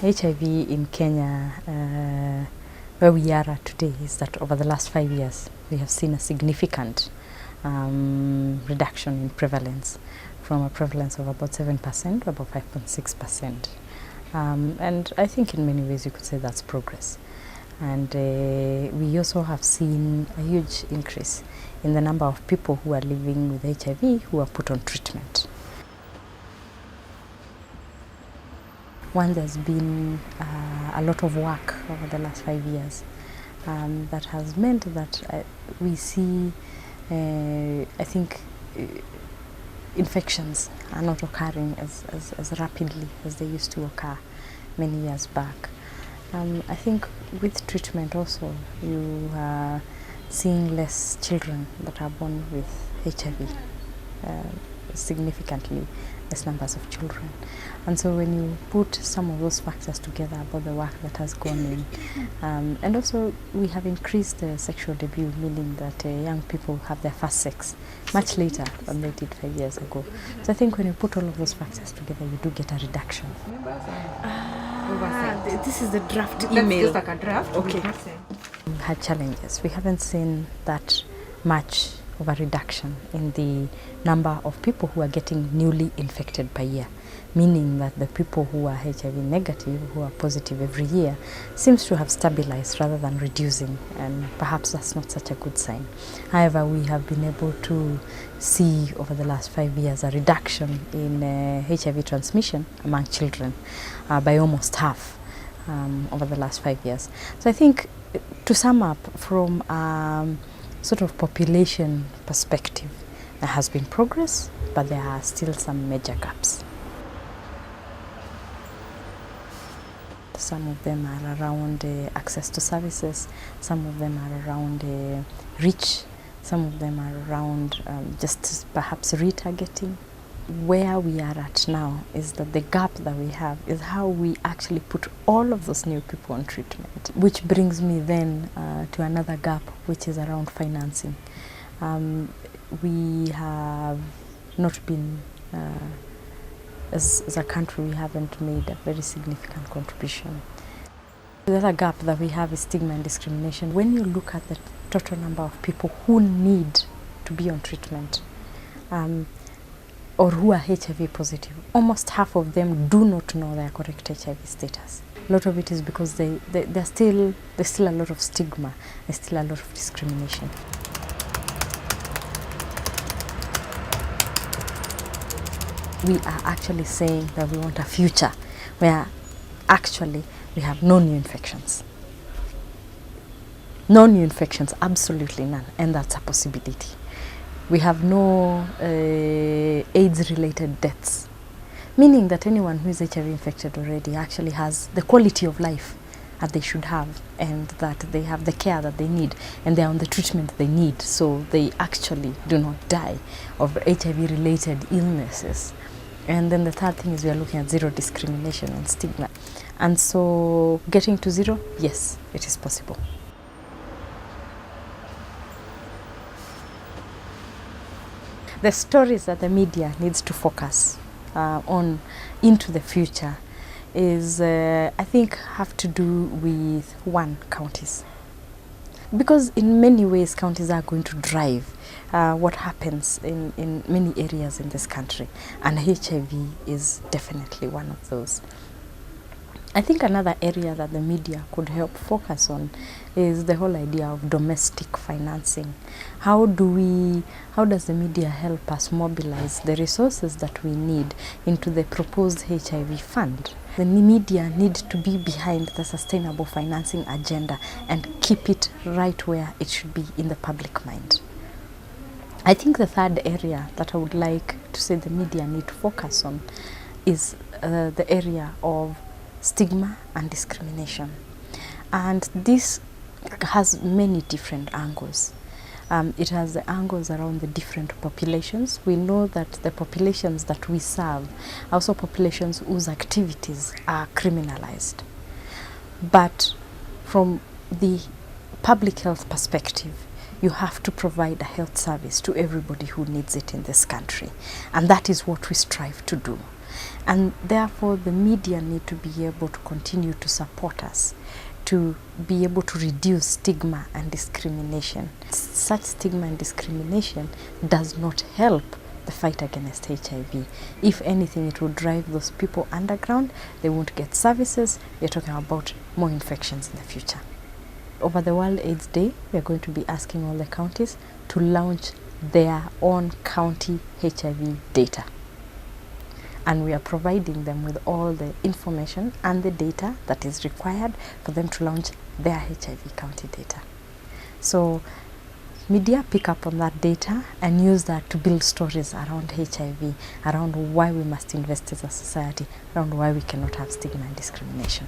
HIV in Kenya, where we are at today, is that over the last 5 years, we have seen a significant reduction in prevalence, from a prevalence of about 7% to about 5.6%. And I think in many ways you could say that's progress. And we also have seen a huge increase in the number of people who are living with HIV who are put on treatment. One, there's been a lot of work over the last 5 years that has meant that we see, I think, infections are not occurring as rapidly as they used to occur many years back. I think with treatment also, you are seeing less children that are born with HIV, significantly less numbers of children. And so when you put some of those factors together about the work that has gone in, and also we have increased the sexual debut, meaning that young people have their first sex much later than they did 5 years ago. So I think when you put all of those factors together, you do get a reduction. This is the draft That's email. just like a draft. Okay. We've had challenges. We haven't seen that much of a reduction in the number of people who are getting newly infected per year, meaning that the people who are HIV negative, who are positive every year, seems to have stabilized rather than reducing, and perhaps that's not such a good sign. However, we have been able to see over the last 5 years a reduction in HIV transmission among children by almost half over the last 5 years. So I think, to sum up, from sort of population perspective, there has been progress, but there are still some major gaps. Some of them are around access to services, some of them are around reach, some of them are around just perhaps retargeting. Where we are at now is that the gap that we have is how we actually put all of those new people on treatment, which brings me then to another gap, which is around financing. We have not been, as a country, we haven't made a very significant contribution. The other gap that we have is stigma and discrimination. When you look at the total number of people who need to be on treatment, or who are HIV positive, almost half of them do not know their correct HIV status. A lot of it is because there's still a lot of stigma, there's still a lot of discrimination. We are actually saying that we want a future where actually we have no new infections. No new infections, absolutely none, and that's a possibility. We have no AIDS-related deaths, meaning that anyone who is HIV infected already actually has the quality of life that they should have, and that they have the care that they need, and they are on the treatment they need, so they actually do not die of HIV-related illnesses. And then the third thing is we are looking at zero discrimination and stigma. And so getting to zero, yes, it is possible. The stories that the media needs to focus on into the future is, I think, have to do with, one, counties. Because in many ways, counties are going to drive what happens in many areas in this country. And HIV is definitely one of those. I think another area that the media could help focus on is the whole idea of domestic financing. How does the media help us mobilize the resources that we need into the proposed HIV fund? The media need to be behind the sustainable financing agenda and keep it right where it should be in the public mind. I think the third area that I would like to say the media need to focus on is the area of stigma and discrimination. And this has many different angles. It has the angles around the different populations. We know that the populations that we serve are also populations whose activities are criminalized. But from the public health perspective, you have to provide a health service to everybody who needs it in this country. And that is what we strive to do. And therefore, the media need to be able to continue to support us, to be able to reduce stigma and discrimination. Such stigma and discrimination does not help the fight against HIV. If anything, it will drive those people underground. They won't get services. We're talking about more infections in the future. Over the World AIDS Day, we're going to be asking all the counties to launch their own county HIV data. And we are providing them with all the information and the data that is required for them to launch their HIV county data. So media pick up on that data and use that to build stories around HIV, around why we must invest as a society, around why we cannot have stigma and discrimination.